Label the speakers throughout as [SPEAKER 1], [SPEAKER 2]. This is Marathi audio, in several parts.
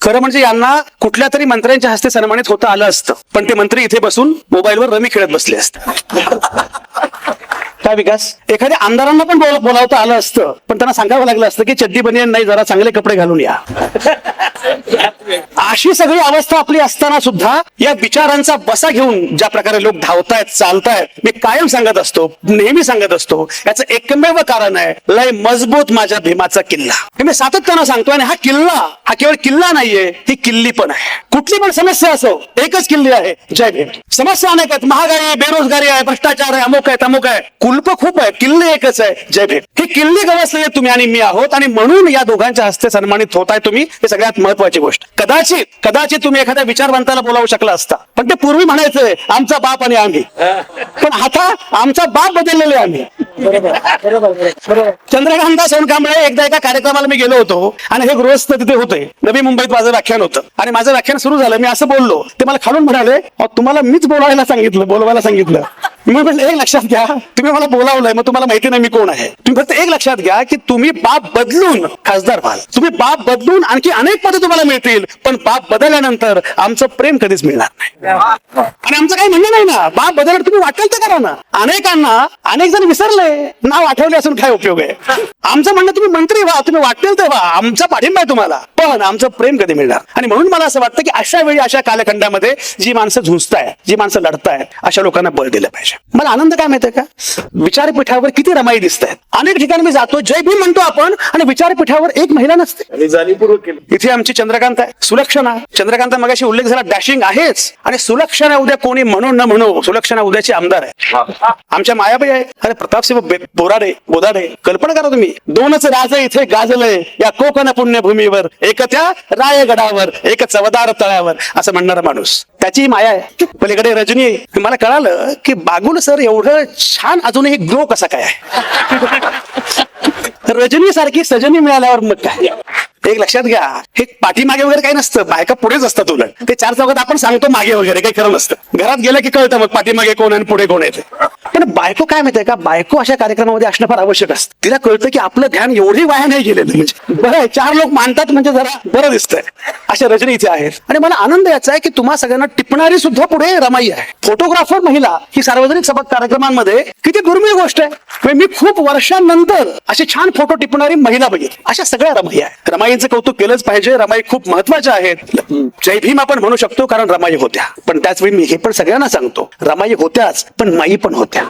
[SPEAKER 1] खरं म्हणजे यांना कुठल्या तरी मंत्र्यांच्या हस्ते सन्मानित होता आलं असतं, पण ते मंत्री इथे बसून मोबाईलवर रमी खेळत बसले असते. काय विकास, एखाद्या आमदारांना पण बोलावता आलं असतं, पण त्यांना सांगावं लागलं असतं की चड्डी बनियन नाही, जरा चांगले कपडे घालून या. अशी सगळी अवस्था आपली असताना सुद्धा या विचारांचा बसा घेऊन ज्या प्रकारे लोक धावतायत, चालतायत, मी कायम सांगत असतो, नेहमी सांगत असतो, याचं एकमेव कारण आहे लय मजबूत माझ्या भीमाचा किल्ला. हे मी सातत्यानं सांगतो. आणि हा किल्ला हा केवळ किल्ला नाहीये, ही किल्ली पण आहे. कुठली पण समस्या असो, एकच किल्ली आहे, जय भीम. समस्या अनेक आहेत, महागाई आहे, बेरोजगारी आहे, भ्रष्टाचार आहे, अमुक आहे, तमुक आहे, कुलप खूप आहे, किल्ली एकच आहे, जय भीम. ही किल्ली गवसलेले तुम्ही आणि मी आहोत, आणि म्हणून या दोघांच्या हस्ते सन्मानित होताय तुम्ही, हे सगळ्यात महत्वाची गोष्ट. कदाचित तुम्ही एखाद्या विचारवंताला बोलावू शकला असता, पण ते पूर्वी म्हणायचंय आमचा बाप आणि आम्ही, पण आता आमचा बाप बदललेले आम्ही. चंद्रकांता सोनकांबळे, एकदा एका कार्यक्रमाला मी गेलो होतो आणि हे गृहस्थ तिथे होते. नवी मुंबईत माझं व्याख्यान होतं आणि माझं व्याख्यान सुरू झालं. मी असं बोललो, ते मला खालून म्हणाले, तुम्हाला मीच बोलवायला सांगितलं. मी म्हटलं एक लक्षात घ्या, तुम्ही मला बोलावलंय, मग तुम्हाला माहिती नाही मी कोण आहे. तुम्ही फक्त एक लक्षात घ्या की तुम्ही बाप बदलून खासदार व्हाल, तुम्ही बाप बदलून आणखी अनेक पदे तुम्हाला मिळतील, पण बाप बदलल्यानंतर आमचं प्रेम कधीच मिळणार नाही. आणि आमचं काही म्हणणं नाही ना, बाप बदलणार तुम्ही वाटेल ते करा ना. अनेक जण विसरले, नाव आठवले असून काय उपयोग आहे. आमचं म्हणणं तुम्ही मंत्री व्हा, तुम्ही वाटेल ते व्हा, आमचा पाठिंबा आहे तुम्हाला, पण आमचं प्रेम कधी मिळणार. आणि म्हणून मला असं वाटतं की अशा वेळी, अशा कालखंडामध्ये जी माणसं झुंजतायत, जी माणसं लढतायत, अशा लोकांना बळ दिलं पाहिजे. मला आनंद काय माहितीये का, विचारपीठावर किती रमाई दिसत आहेत. अनेक ठिकाणी मी जातो, जय भीम म्हणतो आपण, आणि विचारपीठावर एक महिला नसते. इथे आमची चंद्रकांत आहे, सुलक्षणा. चंद्रकांत मगाशी उल्लेख झाला, डॅशिंग आहेच, आणि सुलक्षणा उद्या कोणी म्हणून न म्हणू, सुलक्षणा उद्याची आमदार आहे. आमच्या मायाबाई आहे, अरे प्रतापसिंह बोदाडे. कल्पना करा तुम्ही, दोनच राज इथे गाजले या कोकण पुण्यभूमीवर, एक त्या रायगडावर, एक चवदार तळ्यावर, असं म्हणणारा माणूस, त्याची माया आहे. पलीकडे रजनी. मला कळालं की बागुल सर एवढं छान अजूनही ग्लो कसा काय आहे. रजनी सारखी सजनी मिळाल्यावर मग काय. एक लक्षात घ्या, हे पाठीमागे वगैरे काही नसतं, बायका पुढेच असतात. उलट ते चार चौकात आपण सांगतो मागे वगैरे काही खरं नसतं. घरात गेलं की कळतं मग पाठीमागे कोण आणि पुढे कोण येते. पण बायको काय माहितीये का, बायको अशा कार्यक्रमामध्ये असणं फार आवश्यक असतं. तिला कळतं की आपलं ध्यान एवढी वाया नाही गेलेलं, म्हणजे बरं आहे, चार लोक मानतात म्हणजे जरा बरं दिसतंय. अशा रजनी इथे आहेत. आणि मला आनंद याचा आहे की तुम्हा सगळ्यांना टिपणारी सुद्धा पुढे रमाई आहे. फोटोग्राफर महिला ही सार्वजनिक सभा कार्यक्रमांमध्ये किती दुर्मिळ गोष्ट आहे. मी खूप वर्षांनंतर अशी छान फोटो टिपणारी महिला बघितली. अशा सगळ्या रमाई आहे. रमाईंचं कौतुक केलंच पाहिजे. रमाई खूप महत्वाच्या आहेत. जय भीम आपण म्हणू शकतो कारण रमाई होत्या, पण त्याच वेळी मी हे पण सगळ्यांना सांगतो, रमाई होत्याच पण माई पण होत्या.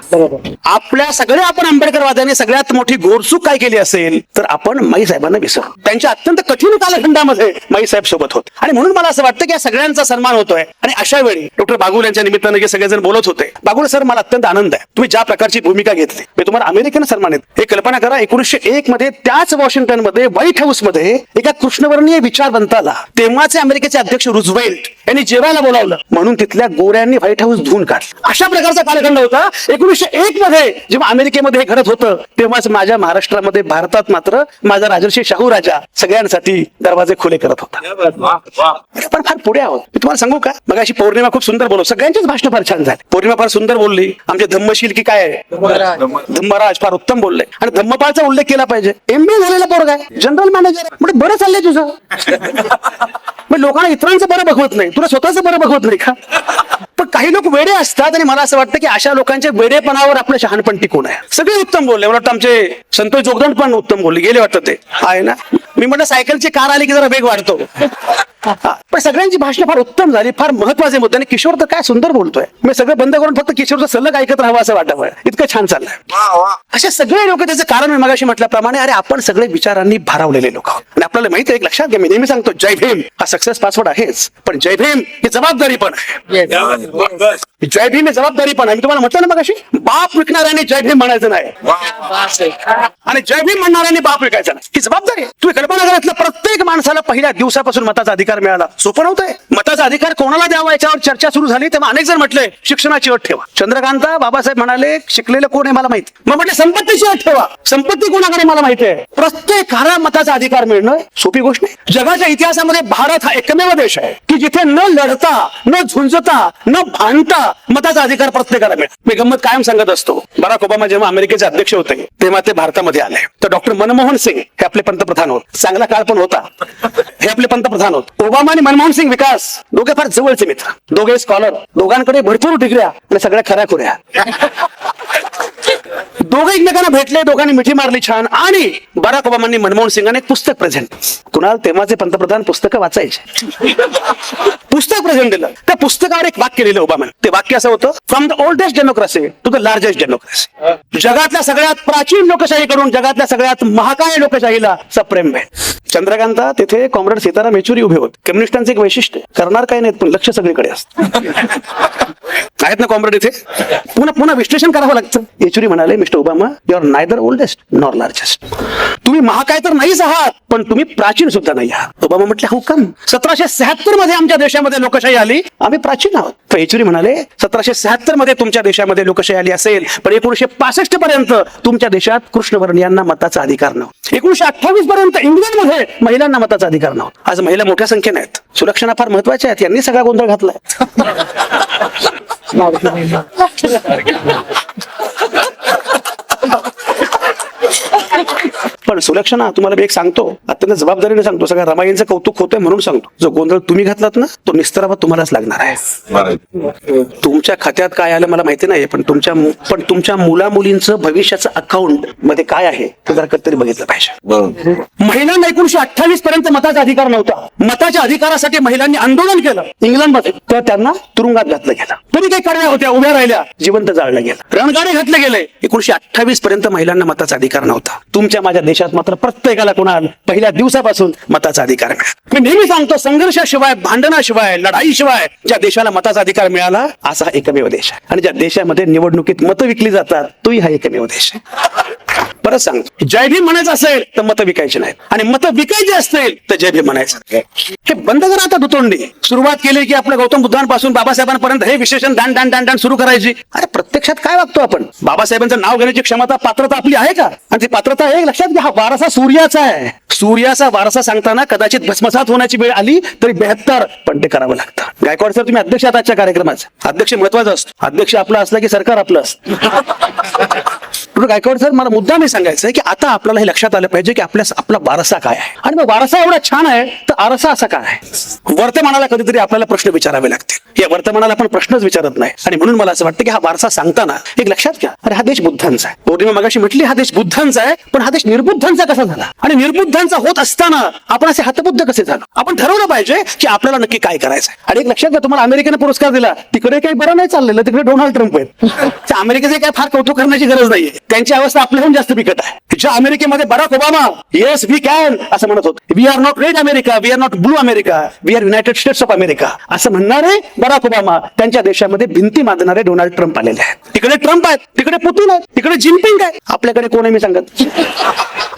[SPEAKER 1] आपल्या सगळ्या आपण आंबेडकरवाद्यांनी सगळ्यात मोठी गोरचूक काय केली असेल तर आपण माई साहेबांना विसरलो. त्यांच्या अत्यंत कठीण कालखंडामध्ये माई साहेब सोबत होते. आणि म्हणून मला असं वाटतं की या सगळ्यांचा सन्मान होतोय. आणि अशा वेळी डॉक्टर बागुल यांच्या निमित्तानं जे सगळेजण बोलत होते, बागुल सर, मला अत्यंत आनंद आहे तुम्ही ज्या प्रकारची भूमिका घेतली. मी तुम्हाला अमेरिकेनं सन्मानित. हे कल्पना करा, 1901 मध्ये त्याच वॉशिंग्टन मध्ये व्हाईट हाऊस मध्ये एका कृष्णवर्णीय विचारवंताला तेव्हाचे अमेरिकेचे अध्यक्ष रुझवेल्ट यांनी जेवायला बोलावलं, म्हणून तिथल्या गोऱ्यांनी व्हाईट हाऊस धुवून काढलं. अशा प्रकारचा कालखंड होता. 1901 मध्ये जेव्हा अमेरिकेमध्ये हे घडत होतं, तेव्हाच माझ्या महाराष्ट्रामध्ये, भारतात मात्र माझा राजर्षी शाहू राजा सगळ्यांसाठी दरवाजे खुले करत होता. पण फार पुढे आहोत. मी तुम्हाला सांगू का, मग अशी पौर्णिमा खूप सुंदर बोलव, सगळ्यांचीच भाषण फार छान झाली. पौर्णिमा फार सुंदर बोलली. आमचे धम्मशील की काय धम्मराज फार उत्तम बोलले. आणि धम्मपाळचा उल्लेख केला पाहिजे. MBA झालेला पोरगा आहे, जनरल मॅनेजर, म्हणजे बरं चाललंय तुझं. मग लोकांना इतरांचं बरं बघवत नाही, तुला स्वतःचं बरं बघवत नाही का. पण काही लोक वेडे असतात आणि मला असं वाटतं की अशा लोकांच्या वेडेपणावर आपलं शहाणपण टिकून आहे. सगळे उत्तम बोलले. मला वाटतं आमचे संतोष जोगदंड पण उत्तम बोलले, गेले वाटतं ते आहे ना. मी म्हटलं सायकलची कार आली की जरा वेग वाढतो. पण सगळ्यांची भाषण फार उत्तम झाली, फार महत्वाचे मुद्दे. आणि किशोर तर काय सुंदर बोलतोय. मी सगळं बंद करून फक्त किशोरचं सलग ऐकत राहावं असं वाटतं, इतकं छान चाललंय. असे सगळे लोक, त्याचं कारण मी मगाशी म्हटल्याप्रमाणे, अरे आपण सगळे विचारांनी भारावलेले लोक आहोत. आणि आपल्याला माहिती आहे, एक लक्षात घ्या, मी नेहमी सांगतो, जय भीम हा सक्सेस पासवर्ड आहेच, पण जय भीम ही जबाबदारी पण आहे. जय भीम ही जबाबदारी पण आहे. मी तुम्हाला म्हटलं ना मगाशी, बाप विकणाऱ्यांनी जय भीम म्हणायचं नाही, आणि जय भीम म्हणणाऱ्यांनी बाप विकायचा नाही. ही जबाबदारी. तुम्ही कल्पना करा, प्रत्येक माणसाला पहिल्या दिवसापासून मताचा अधिकार मिळाला. सोपं नव्हतंय. मताचा अधिकार कोणाला द्यावा याच्यावर चर्चा सुरू झाली, तेव्हा अनेक जण म्हटले शिक्षणाची अट ठेवा. चंद्रकांता बाबासाहेब म्हणाले शिकलेलं कोण आहे मला माहिती. मग म्हटलं संपत्तीची अट ठेवा. संपत्ती कोणाकडे मला माहिती आहे. प्रत्येकाला मताचा अधिकार मिळणं सोपी गोष्ट नाही. जगाच्या इतिहासामध्ये भारत हा एकमेव देश आहे की की जिथे न लढता, न झुंजता, न भांडता मताचा अधिकार प्रत्येकाला मिळेल. मी गंमत कायम सांगत असतो, बराक ओबामा जेव्हा अमेरिकेचे अध्यक्ष होते तेव्हा ते भारतामध्ये आले, तर डॉक्टर मनमोहन सिंग हे आपले पंतप्रधान होत. चांगला काळ पण होता, हे आपले पंतप्रधान होत. ओबामा आणि मनमोहन सिंग विकास दोघे फार जवळचे मित्र, दोघे स्कॉलर, दोघांकडे भरपूर डिग्र्या आणि सगळ्या खऱ्या. दोघे एकमेकांना भेटले, दोघांनी मिठी मारली छान. आणि बराक ओबामांनी मनमोहन सिंगांना एक पुस्तक प्रेझेंट, कुणाल तेव्हाचे पंतप्रधान पुस्तकं वाचायचे, पुस्तक प्रेझेंट दिलं. त्या पुस्तकावर एक वाक्य लिहिलं ओबामाने. ते वाक्य असं होतं, from the oldest democracy to the largest democracy. जगातल्या सगळ्यात प्राचीन लोकशाहीकडून जगातल्या सगळ्यात महाकाय लोकशाहीला सप्रेम भेट. चंद्रकांता तिथे कॉम्रेड सीताराम येचुरी उभे होते. कम्युनिस्टांचे एक वैशिष्ट्य, करणार काय नाहीत पण लक्ष सगळीकडे असतं. आहेत ना कॉम्रेड इथे, पुन्हा विश्लेषण करावं लागतं. येचुरी म्हणाले, mister Obama, you are neither oldest nor largest. तुम्ही महाकाय तर नाहीच आहात पण तुम्ही प्राचीन सुद्धा नाही आहात. ओबामा म्हटले, हाऊ कम? 1776 मध्ये आमच्या देशामध्ये लोकशाही आली, आम्ही प्राचीन आहोत. तर येचुरी म्हणाले, 1776 मध्ये तुमच्या देशामध्ये लोकशाही आली असेल पण 1965 पर्यंत तुमच्या देशात कृष्णवर्णियांना मताचा अधिकार नव्हता. 1928 पर्यंत इंग्लंडमध्ये महिलांना मताचा अधिकार नव्हता. आज महिला मोठ्या संख्येने आहेत, सुलक्षणा फार महत्वाच्या आहेत, यांनी सगळा गोंधळ घातलाय. पण सुलक्षणा, तुम्हाला मी एक सांगतो, अत्यंत जबाबदारीने सांगतो, सगळ्या रमाईंचं कौतुक होतंय म्हणून सांगतो, जो गोंधळ तुम्ही घातलात ना तो निस्तरावा तुम्हालाच लागणार आहे. तुमच्या खात्यात काय आलं मला माहिती नाही, पण तुमच्या मुला मुलींचं भविष्याचं अकाउंट मध्ये काय आहे ते जरा कधीतरी बघितलं पाहिजे. महिलांना 1928 पर्यंत मताचा अधिकार नव्हता. मताच्या अधिकारासाठी महिलांनी आंदोलन केलं इंग्लंडमध्ये, तर त्यांना तुरुंगात घातलं गेलं. तुम्ही काही करण्या होत्या, उभ्या राहिल्या, जिवंत जाळलं गेलं, रणगाडे घातले गेले. 1928 पर्यंत महिलांना मताचा अधिकार नव्हता. तुमच्या माझ्या देशात मात्र प्रत्येकाला कुणाल पहिल्या दिवसापासून मताचा अधिकार मिळाला. मी नेहमी सांगतो, संघर्षाशिवाय, भांडणाशिवाय, लढाईशिवाय ज्या देशाला मताचा अधिकार मिळाला असा हा एकमेव देश आहे. आणि ज्या देशामध्ये निवडणुकीत मतं विकली जातात तोही हा एकमेव देश आहे. परत सांगतो, जय भीम म्हणायचं असेल तर मतं विकायची नाहीत, आणि मतं विकायची असतील तर जय भीम म्हणायचं. हे बंद करा आता दुतोंडी. सुरुवात केली की आपल्या गौतम बुद्धांपासून बाबासाहेबांपर्यंत हे विशेषण दान दान दान दान सुरू करायची. अरे प्रत्यक्षात काय वागतो आपण? बाबासाहेबांचं नाव घेण्याची क्षमता, पात्रता आपली आहे का? आणि ती पात्रता एक लक्षात घ्या, हा वारसा सूर्याचा आहे. सूर्याचा वारसा सांगताना कदाचित भस्मसात होण्याची वेळ आली तरी 72 पण ते करावं लागतं. गायकवाड सर, तुम्ही अध्यक्ष आहात आजच्या कार्यक्रमाचे. अध्यक्ष महत्वाचा असतो. अध्यक्ष आपला असला की सरकार आपलं असतं. गायकवाड सर, मला मुद्दा मी सांगायचं की आता आपल्याला हे लक्षात आलं पाहिजे की आपला वारसा काय आहे, आणि मग वारसा एवढा छान आहे तर आरसा असा काय आहे. वर्तमानाला कधीतरी आपल्याला प्रश्न विचारावे लागतील. या वर्तमानाला आपण प्रश्नच विचारत नाही, आणि म्हणून मला असं वाटतं की हा वारसा सांगताना एक लक्षात घ्या, अरे हा देश बुद्धांचा आहे. पौर्णिमा मगाशी म्हटली हा देश बुद्धांचा आहे, पण हा देश निर्बुद्धांचा कसा झाला? आणि निर्बुद्धांचा होत असताना आपण असे हतबुद्ध कसे झालो? आपण ठरवलं पाहिजे की आपल्याला नक्की काय करायचं. आणि एक लक्षात घ्या, तुम्हाला अमेरिकेने पुरस्कार दिला, तिकडे काही बरं नाही चाललेलं, तिकडे डोनाल्ड ट्रम्प आहेत. अमेरिकेचे काय फार कौतुक करण्याची गरज नाहीये, त्यांची अवस्था आपल्याहून जास्त बिकट आहे. ज्या अमेरिकेमध्ये Barack Obama yes we can असं म्हणत होते, we are not red America, we are not blue America, we are United States of America असं म्हणणारे बराक ओबामा, त्यांच्या देशामध्ये भिंती बांधणारे डोनाल्ड ट्रम्प आलेले आहेत. तिकडे ट्रम्प आहेत, तिकडे पुतिन आहेत, तिकडे जिनपिंग आहे, आपल्याकडे कोण आहे मी सांगत.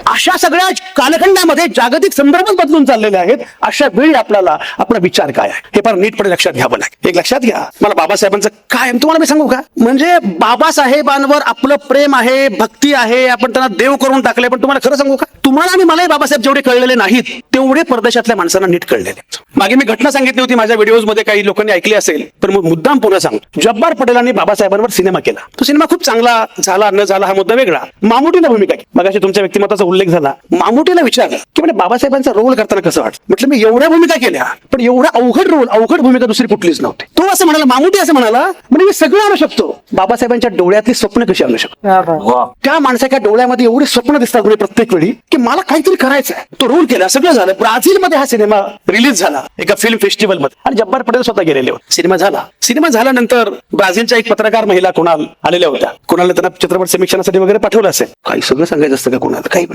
[SPEAKER 1] अशा सगळ्या कालखंडामध्ये जागतिक संदर्भ बदलून चाललेले आहेत. अशा वेळी आपल्याला आपला विचार काय आहे हे फार नीटपणे लक्षात घ्यावं लागेल. एक लक्षात घ्या, मला बाबासाहेबांचं काय तुम्हाला मी सांगू का, म्हणजे बाबासाहेबांवर आपलं प्रेम आहे, भक्ती आहे, आपण त्यांना देव करून टाकले. पण तुम्हाला खरं सांगू का, तुम्हाला आणि मलाही बाबासाहेब जेवढे कळलेले नाहीत तेवढे परदेशातल्या माणसांना नीट कळलेले. मागे मी घटना सांगितली होती माझ्या व्हिडिओज मध्ये, काही लोकांनी ऐकली असेल तर मुद्दाम पुन्हा सांगतो. जब्बार पटेलांनी बाबासाहेबांवर सिनेमा केला. तो सिनेमा खूप चांगला झाला न झाला हा मुद्दा वेगळा. मामुटीने भूमिका केली. मगाशी तुमच्या व्यक्तिमत्वाचा उल्लेख झाला. मामुटीला विचारलं की म्हणजे बाबासाहेबांचा रोल करताना कसं वाटतं. म्हटलं मी एवढ्या भूमिका केल्या पण एवढा अवघड भूमिका दुसरी कुठलीच नव्हती. तो असं म्हणाला, मामुटी असं म्हणाला, म्हणजे मी सगळं आणू शकतो. बाबासाहेबांच्या डोळ्यातली स्वप्न कशी आणू शकतो. त्या माणसाच्या डोळ्यामध्ये एवढी स्वप्न दिसतात प्रत्येक वेळी की मला काहीतरी करायचं आहे. तो रोल केला, सगळं झालं. ब्राझील मध्ये हा सिनेमा रिलीज झाला एका फिल्म फेस्टिवल मध्ये, आणि जब्बार पटेल स्वतः गेलेले होते. सिनेमा झाला. सिनेमा झाल्यानंतर ब्राझीलच्या एक पत्रकार महिला कुणाल आलेल्या होत्या. कुणाला त्यांना चित्रपट समीक्षणासाठी वगैरे पाठवलं असेल. काही सगळं सांगायचं असतं का कुणाला, काही पण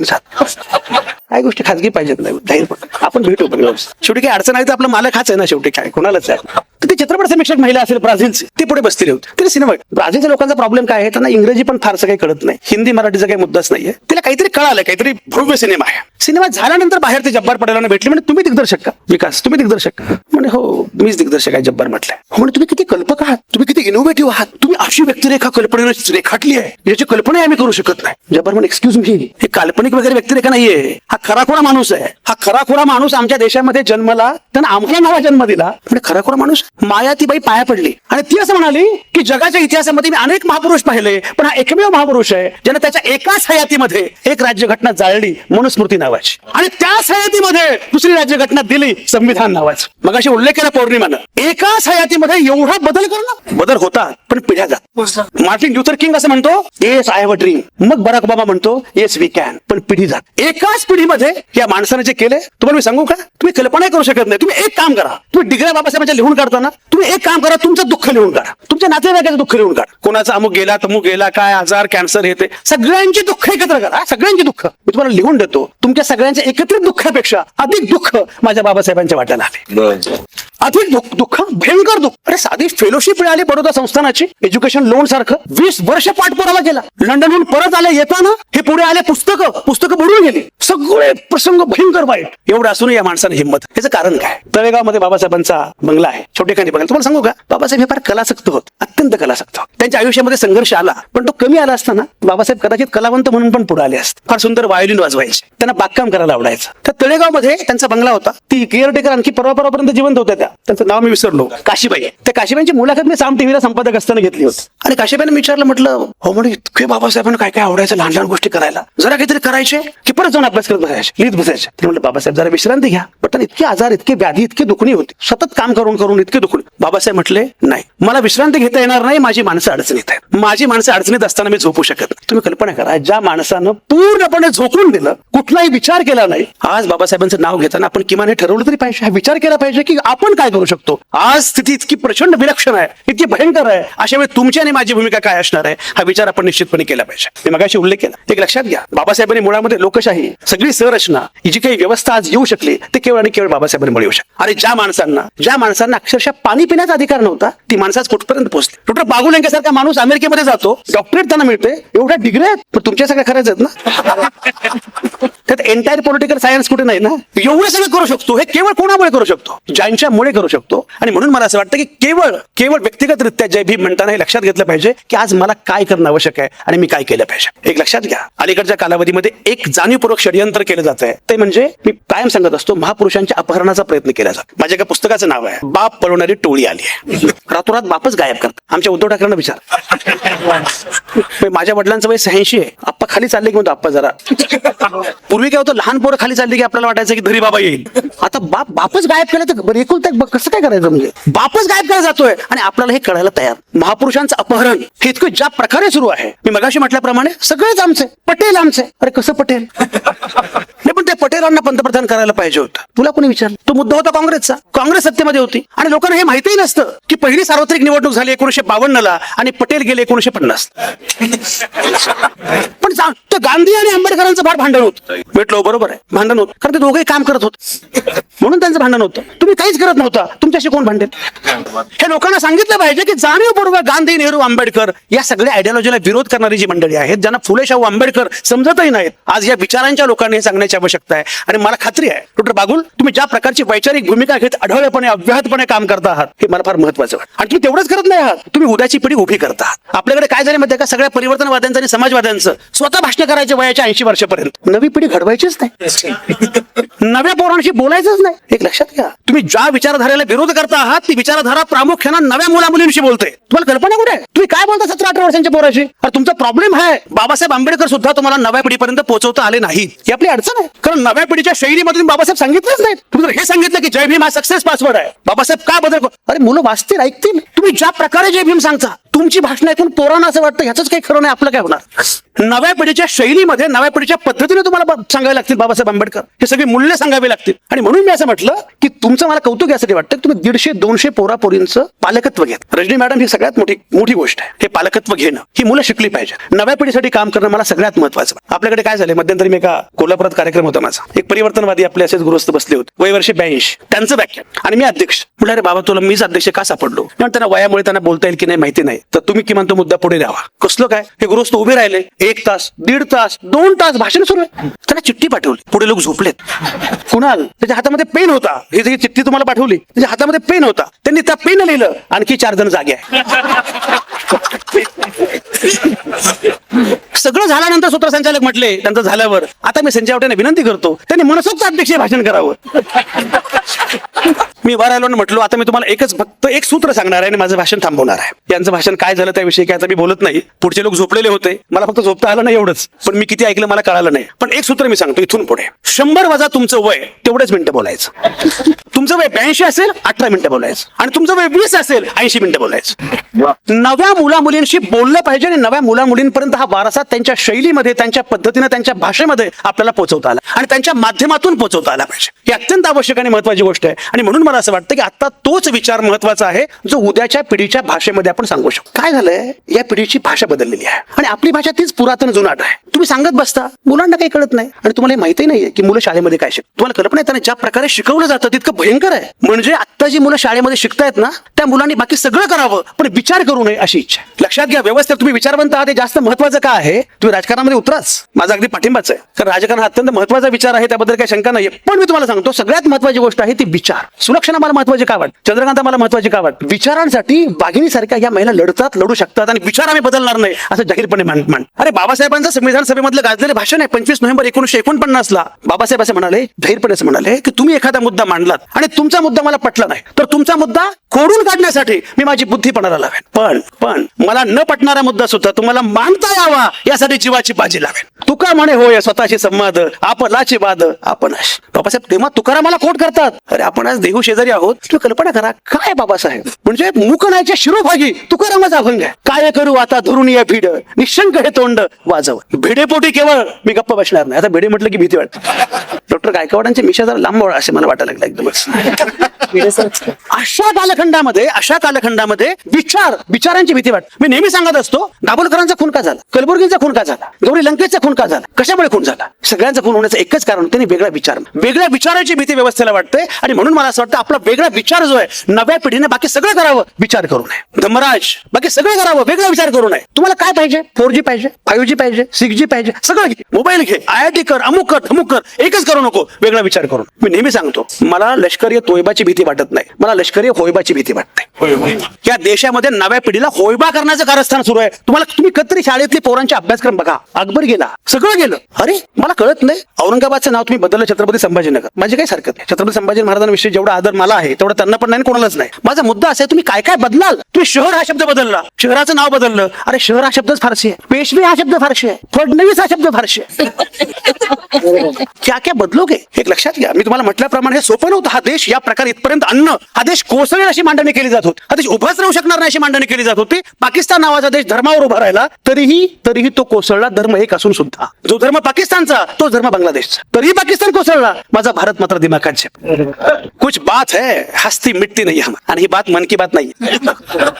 [SPEAKER 1] काही गोष्टी खाजगी पाहिजेत नाही, जाहीर पण आपण भेटू. शेवटी काही अडचण आहे तर आपला मालक हाच आहे ना, शेवटी काय कोणालाच आहे. तर ती चित्रपट समीक्षक महिला असेल ब्राझीलची, ती पुढे बसलेली होती. तिला सिनेमा, ब्राझीलच्या लोकांचा प्रॉब्लेम काय आहे, त्यांना इंग्रजी पण फारसं काही कळत नाही, हिंदी मराठीचा काही मुद्दाच नाहीये. तिला काहीतरी कळालं, काहीतरी भव्य सिनेमा आहे. सिनेमा झाल्यानंतर बाहेर ते जब्बार पटेलांना भेटले, म्हणजे तुम्ही दिग्दर्शक का विकास, तुम्ही दिग्दर्शक का. म्हणे हो मीच दिग्दर्शक आहे जब्बार म्हटलंय. म्हणे तुम्ही किती कल्पक आहात, तुम्ही किती इनोव्हेटिव्ह आहात, तुम्ही अशी व्यक्तिरेखा कल्पनेने रेखाटली आहे याची कल्पना आम्ही करू शकत नाही. जब्बार म्हणे एक्सक्यूज मी, हे काल्पनिक वगैरे व्यक्तिरेखा नाहीये, हा खराखुरा माणूस आहे. हा खराखुरा माणूस आमच्या देशामध्ये जन्मला, त्यानं आम्हाला नवा जन्म दिला. म्हणजे खराखुरा माणूस. माया ती बाई पाया पडली आणि ती असं म्हणाली की जगाच्या इतिहासामध्ये मी अनेक महापुरुष पाहिले, पण हा एकमेव महापुरुष आहे ज्याने त्याच्या एकाच हयातीमध्ये एक राज्यघटना जाळली, मनुस्मृती नावाची, आणि त्याच हयातीमध्ये दुसरी राज्यघटना दिली, संविधान नावाचं. मग अशी उल्लेख केला पौर्णिमानं. एकाच हयातीमध्ये एवढा बदल करणं. बदल होतात पण पिढ्या जात. मार्टिन ल्युथर किंग असं म्हणतो yes I have a dream. मग बराक ओबामा म्हणतो येस वी कॅन. पण पिढी जात. एकाच पिढीमध्ये या माणसाने जे केले तुम्हाला मी सांगू का, तुम्ही कल्पना करू शकत नाही. तुम्ही एक काम करा, तुम्ही डिग्र्या बाबासाहेबांच्या लिहून काढताना तुम्ही एक काम करा, तुमचं दुःख लिहून काढा, तुमच्या नातेवाईकाचं दुःख लिहून काढा. कोणाचा अमुक गेला तमुक गेला, काय आजार कॅन्सर येते, सगळ्यांची दुःख एकत्र करा. सगळ्यांची दुःख मी तुम्हाला लिहून देतो. तुमच्या सगळ्यांच्या एकत्रित दुःखापेक्षा अधिक दुःख माझ्या बाबासाहेबांच्या वाट्याला आले. अधिक दुःख, भयंकर दुःख. अरे साधी फेलोशिप मिळाली बडोदा संस्थानाची, एज्युकेशन लोन सारखं. 20 वर्ष पाठपुरावा केला. लंडनहून परत आले, येताना हे पुढे आले पुस्तकं बुडून गेली. सगळे प्रसंग भयंकर वाईट. एवढं असून या माणसाने हिंमत. याचं कारण काय? तळेगावमध्ये बाबासाहेबांचा बंगला आहे, छोटेखानी बंगला. तुम्हाला सांगू का, बाबासाहेब हे फार कलासक्त होत, अत्यंत कलासक्त होत. त्यांच्या आयुष्यामध्ये संघर्ष आला, पण तो कमी आला असताना बाबासाहेब कदाचित कलावंत म्हणून पण पुढे आले असते. फार सुंदर व्हायोलिन वाजवायचे, त्यांना बागकाम करायला आवडायचं. तर तळेगावमध्ये त्यांचा बंगला होता. ती केअरटेकर आणखी परवापर्यंत जिवंत होत्या. त्या त्यांचं नाव मी विसरलो, काशीबाई. त्या काशीबाईंची मुलाखत मी साम टीव्हीला संपादक असताना घेतली होती. आणि काशीबाईने विचारलं, म्हटलं हो म्हणे इतके बाबासाहेबांना काय काय आवडायचं, लहान लहान गोष्टी करायला, जरा काहीतरी करायचे की परत जाऊन अभ्यास करत बसायचे, लिहित बसायचे. ते म्हटलं बाबासाहेब जरा विश्रांती घ्या. पण इतके आजार, इतके व्याधी, इतके दुखणी होती, सतत काम करून करून इतके दुखणी. बाबासाहेब म्हटले नाही, मला विश्रांती घेता येणार नाही, माझी माणसं अडचणीत आहेत. माझी माणसं अडचणीत असताना मी झोपू शकत नाही. तुम्ही कल्पना करा, ज्या माणसानं पूर्णपणे झोकून दिलं, कुठलाही विचार केला नाही, आज बाबासाहेबांचं नाव घेताना आपण किमान हे ठरवलं तरी पाहिजे, हा विचार केला पाहिजे की आपण काय करू शकतो. आज स्थिती इतकी प्रचंड विलक्षण आहे, इतकी भयंकर आहे, अशा वेळी तुमची आणि माझी भूमिका काय असणार आहे, हा विचार आपण निश्चितपणे केला पाहिजे. मी मगाशी उल्लेख केला, एक लक्षात घ्या, बाबासाहेबांनी मुळामध्ये लोकशाही, सगळी संरचना, ही जी काही व्यवस्था आज येऊ शकली, ते केवळ आणि केवळ बाबासाहेबांमुळे येऊ शकली. आणि ज्या माणसांना अक्षरशः पाणी पिण्याचा अधिकार नव्हता, ती माणसं आज कुठपर्यंत पोहोचली. डॉक्टर बागुल यांच्यासारखा माणूस अमेरिकेमध्ये जातो, डॉक्टरेट त्यांना मिळते, एवढ्या डिग्री आहेत, पण तुमच्या सगळ्या खऱ्याच आहेत ना. त्यात एंटायर पॉलिटिकल सायन्स कुठे नाही ना. एवढं सगळं करू शकतो, हे केवळ कोणामुळे करू शकतो, ज्यांच्यामुळे करू शकतो. आणि म्हणून मला असं वाटतं की केवळ व्यक्तिगतरित्या जय भीम म्हणताना हे लक्षात घेतलं पाहिजे की आज मला काय करणं आवश्यक आहे आणि मी काय केलं पाहिजे. एक लक्षात घ्या, अलीकडच्या कालावधीमध्ये एक जाणीवपूर्वक षडयंत्र केलं जात आहे, ते म्हणजे मी कायम सांगत असतो, महापुरुषांच्या अपहरणाचा प्रयत्न केला जातो. माझ्या एका पुस्तकाचं नाव आहे बाप पळवणारी टोळी आली आहे. रातोरात बापच गायब करतात. आमच्या उद्धव ठाकरेंना विचार, माझ्या वडिलांचं वय 86 आहे, आप्पा खाली चालले की म्हणतो आप्पा जरा. पूर्वी काय होतं, लहान पोरं खाली चालली की आपल्याला वाटायचं की धरी बाबा येईल. आता बापच गायब केलं तर एकुलता कसं काय करायचं, म्हणजे बापच गायब केला जातोय आणि आपल्याला हे कळायला तयार. महापुरुषांचं अपहरण हे इतकं ज्या प्रकारे सुरू आहे, मी मगाशी म्हटल्याप्रमाणे सगळेच आमचे, पटेल आमचे. अरे कसं पटेल? नाही, पण ते पटेलांना पंतप्रधान करायला पाहिजे होतं. तुला कोणी विचारलं? तो मुद्दा होता काँग्रेसचा. काँग्रेस सत्तेमध्ये होती आणि लोकांना हे माहितीही नसतं की पहिली सार्वत्रिक निवडणूक झाली 1952 आणि पटेल गेले 1950. पण ते गांधी आणि आंबेडकरांचं फार भांडण होतं. भेटलो बरोबर आहे, भांडण होतं, कारण ते दोघेही काम करत होते म्हणून त्यांचं भांडण होतं. तुम्ही काहीच करत नव्हता, तुमच्याशी कोण भांडेल? हे लोकांना सांगितलं पाहिजे की जाणीवपूर्वक गांधी, नेहरू, आंबेडकर या सगळ्या आयडियोलॉजीला विरोध करणारी जी मंडळी आहेत, ज्यांना फुले शाहू आंबेडकर समजतही नाहीत, आज या विचारांच्या लोकांनी हे सांगण्याची आवश्यकता आहे. आणि मला खात्री आहे डॉक्टर बागुल, तुम्ही ज्या प्रकारची वैचारिक भूमिका घेत आढळलेपणे अव्याहतपणे काम करता आहात, हे मला फार महत्वाचं वाटतं. आणि तुम्ही तेवढंच करत नाही आहात, तुम्ही उद्याची पिढी उभी करता आहात. आपल्याकडे काय झाले माहिती आहे का, सगळ्या परिवर्तनवाद्यांचं आणि समाजवाद्यांचं स्वतः भाषण करायचे वयाच्या 80 वर्षापर्यंत. नवी पिढी घडवायचीच नाही, नव्या पोरांशी बोलायचंच नाही. एक लक्षात घ्या, तुम्ही ज्या विचारधारेला विरोध करता आहात, ती विचारधारा प्रामुख्यानं नव्या मुलामुलींशी बोलते. तुम्हाला कल्पना कुठे आहे? तुम्ही काय बोलता 17-18 वर्षांच्या पोराशी? तुमचा प्रॉब्लेम आहे. बाबासाहेब आंबेडकर सुद्धा तुम्हाला नव्या पिढीपर्यंत पोहोचवता आले नाहीत, ही आपली अडचण आहे. कारण नव्या पिढीच्या शैलीमधून बाबासाहेब सांगितलंच नाही. तुम्ही जर हे सांगितलं की जय भीम हा सक्सेस पासवर्ड आहे, बाबासाहेब काय बदल, अरे मुलं वाचतील, ऐकतील. तुम्ही ज्या प्रकारे जय भीम सांगता, तुमची भाषण ऐकून पोरांना असं वाटतं ह्याच काही खरं नाही, आपलं काय होणार. नव्या पिढीच्या शैलीमध्ये, नव्या पिढीच्या पद्धतीने तुम्हाला सांगायला लागतील बाबासाहेब आंबेडकर, हे सगळी मूल्य सांगावी लागतील. आणि म्हणून मी असं म्हटलं की तुमचं मला कौतुक यासाठी वाटतं की तुम्ही 150-200 पोरापोरींचं पालकत्व घेत. रजनी मॅडम ही सगळ्यात मोठी गोष्ट आहे, हे पालकत्व घेणं, ही मुलं शिकली पाहिजे. नव्या पिढीसाठी काम करणं मला सगळ्यात महत्वाचं. आपल्याकडे काय झालं, मध्यंतरी मी एका कोल्हापुरात कार्यक्रम होता माझा, एक परिवर्तनवादी आपले असेच गृहस्थ बसले होते, वय वर्ष 82, त्यांचं व्याख्यान आणि मी अध्यक्ष. म्हटलं अरे बाबा तुला मीच अध्यक्ष का सापडलो? त्यांना वयामुळे त्यांना बोलता येईल की नाही माहिती नाही, तर तुम्ही किमान तो मुद्दा पुढे द्यावा. कसलं काय, हे गृहस्थ उभे राहिले 1 तास 1.5 तास 2 तास भाषण सुरू आहे. त्याला चिठ्ठी पाठवली, पुढे लोक झोपलेत. कुणाल त्याच्या हातामध्ये पेन होता, ही जी चिठ्ठी तुम्हाला पाठवली त्याच्या हातामध्ये पेन होता, त्यांनी त्या पेन लिहिलं, आणखी 4 जण जागे आहे. सगळं झाल्यानंतर सूत्रसंचालक म्हटले, त्यांचं झाल्यावर आता मी संजय आवटेंना विनंती करतो त्यांनी मनसोक्त अध्यक्षीय भाषण करावं. मी वर आलो आणि म्हटलो आता मी तुम्हाला फक्त एक सूत्र सांगणार आहे आणि माझं भाषण थांबवणार आहे. यांचं भाषण काय झालं त्याविषयी काय आता मी बोलत नाही. पुढचे लोक झोपलेले होते, मला फक्त झोपता आलं नाही एवढंच, पण मी किती ऐकलं मला कळालं नाही. पण एक सूत्र मी सांगतो, इथून पुढे 100 वजा तुमचं वय तेवढेच मिनिटं बोलायचं. तुमचं वय 82 असेल 18 मिनिटं बोलायचं, आणि तुमचं वय 20 असेल 80 मिनिटं बोलायचं. नव्या मुला मुलींशी बोललं पाहिजे आणि नव्या मुला मुलींपर्यंत हा वारसा त्यांच्या शैलीमध्ये, त्यांच्या पद्धतीने, त्यांच्या भाषेमध्ये आपल्याला पोहोचवता आला आणि त्यांच्या माध्यमातून पोहोचवता आला पाहिजे. ही अत्यंत आवश्यक आणि महत्वाची गोष्ट आहे. आणि म्हणून मला असं वाटतं की आता तोच विचार महत्वाचा आहे जो उद्याच्या पिढीच्या भाषेमध्ये आपण सांगू शकतो. काय झालंय, या पिढीची भाषा बदललेली आहे आणि आपली भाषा तीच पुरातन जुनाट आहे. तुम्ही सांगत बसता, मुलांना काही कळत नाही आणि तुम्हाला हे माहिती नाहीये की मुलं शाळेमध्ये काय शिकतात. तुम्हाला कल्पना येताना ज्या प्रकारे शिकवलं जातं तितकं भयंकर आहे. म्हणजे आता जी मुलं शाळेमध्ये शिकतायत ना, त्या मुलांनी बाकी सगळं करावं पण विचार करू नये अशी इच्छा. लक्षात घ्या, व्यवस्थेत तुम्ही विचारवंत आहात हे जास्त महत्वाचं का आहे. तुम्ही राजकारणामध्ये उतराच, माझा अगदी पाठिंबाच आहे, कारण राजकारण हा अत्यंत महत्वाचा विचार आहे, त्याबद्दल काही शंका नाहीये. पण मी तुम्हाला सांगतो सगळ्यात महत्वाची गोष्ट आहे ती विचार. सुलक्षणा मला महत्वाची का वाटत, चंद्रकांत मला महत्वाची का वाटत. विचारांसाठी वाघिणीसारख्या या महिला लढतात, लढू शकतात आणि विचार आम्ही बदलणार नाही असं जाहीरपणे मान. अरे बाबासाहेबांचं संविधान सभेमधलं गाजलेलं भाषण आहे 25 नोव्हेंबर 1949 ला. बाबासाहेब असे म्हणाले, जाहीरपणे असं म्हणाले की तुम्ही एखादा मुद्दा मांडलात आणि तुमचा मुद्दा मला पटला नाही तर तुमचा मुद्दा खोडून काढण्यासाठी मी माझी बुद्धी पणाला लावेन. पण मला न पटणारा मुद्दा सुद्धा तुम्हाला मांडता यावा यासाठी जीवाची बाजी लावेन. तुका म्हणे होय स्वतःची संवाद आपलाची वाद आपणाश. बाबासाहेब तेव्हा तुकारामाला कोट करतात. अरे आपण आज देहू शेजारी आहोत. तुम्ही कल्पना करा काय बाबासाहेब म्हणजे मूकनायच्या शिरोभागी तुकारामाचा अभंग आहे. काय करू आता धरून या भिड निशंक हे तोंड वाजव. भिडेपोटी केवळ मी गप्प बसणार नाही. आता भिडे म्हटलं की भीती वाटते. डॉक्टर गायकवाडांचे मिशा जरा लांब वळ असे मला वाटायला लागलं एकदमच. अशा कालखंडामध्ये विचारांची भीती वाटते. मी नेहमी सांगत असतो दाभोलकरांचा खून का झाला, कलबुर्गीचा खून का झाला, गौरी लंकेचा खून का झाला, कशामुळे खून झाला. सगळ्यांचा खून होण्याचं एकच कारण, त्यांनी वेगळ्या विचाराची भीती व्यवस्थेला वाटते. आणि म्हणून मला असं वाटतं आपला वेगळा विचार जो आहे नव्या पिढीने बाकी सगळं करावं, विचार करू नये. धर्मराज बाकी सगळं करावं, वेगळा विचार करू नये. तुम्हाला काय पाहिजे, 4G पाहिजे, 5G पाहिजे, 6G पाहिजे, सगळं घे, मोबाईल घे, IIT कर, अमुक कर, थमुक कर, एकच करू नको, वेगळा विचार करू. मी नेहमी सांगतो मला लष्करी तोयबाची भीती वाटत नाही, मला लष्करी होयबाची भीती वाटते. या देशामध्ये नव्या पिढीला होयबा करण्याचं कारस्थान सुरू आहे. तुम्ही कधी शाळेतली पोरांचे अभ्यासक्रम बघा. अकबर गेला, सगळं गेलं. अरे मला कळत नाही औरंगाबादचं नाव तुम्ही बदललं छत्रपती संभाजीनगर. माझी काही हरकत नाही, छत्रपती संभाजी महाराजांविषयी जेवढा आदर मला आहे तेवढा त्यांना पण नाही, कोणालाच नाही. माझा मुद्दा असा आहे तुम्ही काय काय बदलाल. तुम्ही शहर हा शब्द बदलला, शहराचं नाव बदललं. अरे शहर हा शब्दच फारसी आहे, पेशवे हा शब्द फारशी आहे, फडणवीस हा शब्द फारशी आहे. क्या क्या बदलोगे एक लक्षात घ्या. मी तुम्हाला म्हटल्याप्रमाणे हे सोपं नव्हतं. हा देश या प्रकारे इथपर्यंत आणणं, हा देश कोसळेल अशी मांडणी केली जात होती, हा देश उभाच राहू शकणार नाही अशी मांडणी केली जात होती. पाकिस्तान नावाचा देश धर्मावर उभा राहिला तरीही तो कोसळला. धर्म एक असून सुद्धा जो धर्म पाकिस्तानचा तो धर्म बांगलादेशचा, तरीही पाकिस्तान कोसळला. माझा भारत मात्र दिमाखात कुछ बात है हस्ती मिटती नहीं हम. आणि ही बात मन की बात नाही,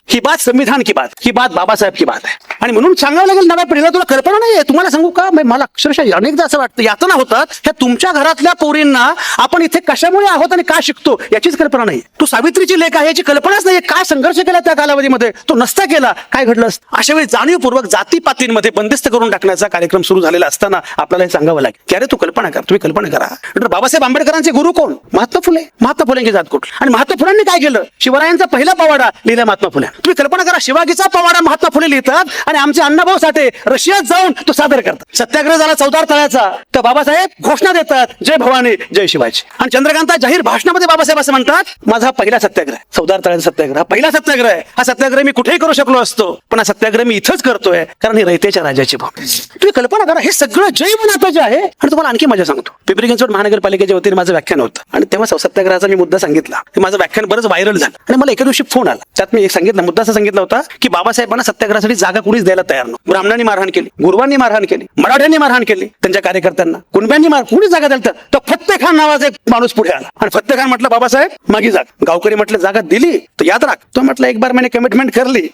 [SPEAKER 1] ही बात संविधान की बात, ही बात बाबासाहेब की बात आहे. आणि म्हणून सांगावं लागेल नव्या पिढीला तुला कल्पना नाहीये. तुम्हाला सांगू का, मला अक्षरशः अनेकदा असं वाटतं यातना होतात ह्या तुमच्या घरातल्या पोरींना आपण इथे कशामुळे आहोत आणि का शिकतो याचीच कल्पना नाही. तू सावित्रीची लेख आहे याची कल्पनाच नाही. काय संघर्ष केला त्या कालावधीमध्ये, तो नसता केला काय घडलं असतं. अशा वेळी जाणीवपूर्वक जातीपातींमध्ये बंदिस्त करून टाकण्याचा कार्यक्रम सुरू झालेला असताना आपल्याला हे सांगावं लागेल की अरे तू कल्पना कर, तुम्ही कल्पना करा डॉक्टर बाबासाहेब आंबेडकरांचे गुरु कोण, महात्मा फुले. महात्मा फुलेंची जात कुठली आणि महात्मा फुलेंनी काय केलं, शिवरायांचा पहिला पवाडा लिहिला महात्मा फुले. तुम्ही कल्पना करा शिवाजीचा पवाडा महात्मा फुले लिहितात आणि आमचे अण्णाभाऊ साठे रशियात जाऊन तो सादर करतात. सत्याग्रह झाला चौदार तळ्याचा तर बाबासाहेब घोषणा देतात जय भवानी जय शिवाजी. आणि चंद्रकांत जाहीर भाषणामध्ये बाबासाहेब असं म्हणतात माझा पहिला सत्याग्रह चौदार तळ्याचा सत्याग्रह, पहिला सत्याग्रह आहे. हा सत्याग्रह मी कुठेही करू शकलो असतो पण हा सत्याग्रह मी इथंच करतोय कारण ही रयतेच्या राजाची भूमी. तुम्ही कल्पना करा हे सगळं जैव नातं जे आहे. आणि तुम्हाला आणखी मजा सांगतो, पिंपरी चिंचवड महानगरपालिकेच्या वतीने माझं व्याख्यान होतं आणि तेव्हा सत्याग्रहाचा मी मुद्दा सांगितला. माझं व्याख्यान बरंच व्हायरल झालं आणि मला एका दिवशी फोन आला. त्यात मी एक सांगितलं मुद्दा असा सांगितला होता की बाबासाहेबांना सत्याग्रहासाठी जागा कुणीच द्यायला तयार नव्हतं. ब्राह्मणांनी मारहाण केली, गुरुवांनी मारहाण केली, मराठ्यांनी मारहाण केली, त्यांच्या कार्यकर्त्यांना कुणब्यांनी कुणीच जागा द्यायला चालतं. तर फत्ते खान नावाचा एक माणूस पुढे आला आणि फत्ते खान म्हटलं बाबासाहेब मागी जाग. गावकरी म्हटलं जागा दिली तर याद राख. तो म्हटलं एक बार मैंने कमिटमेंट करली.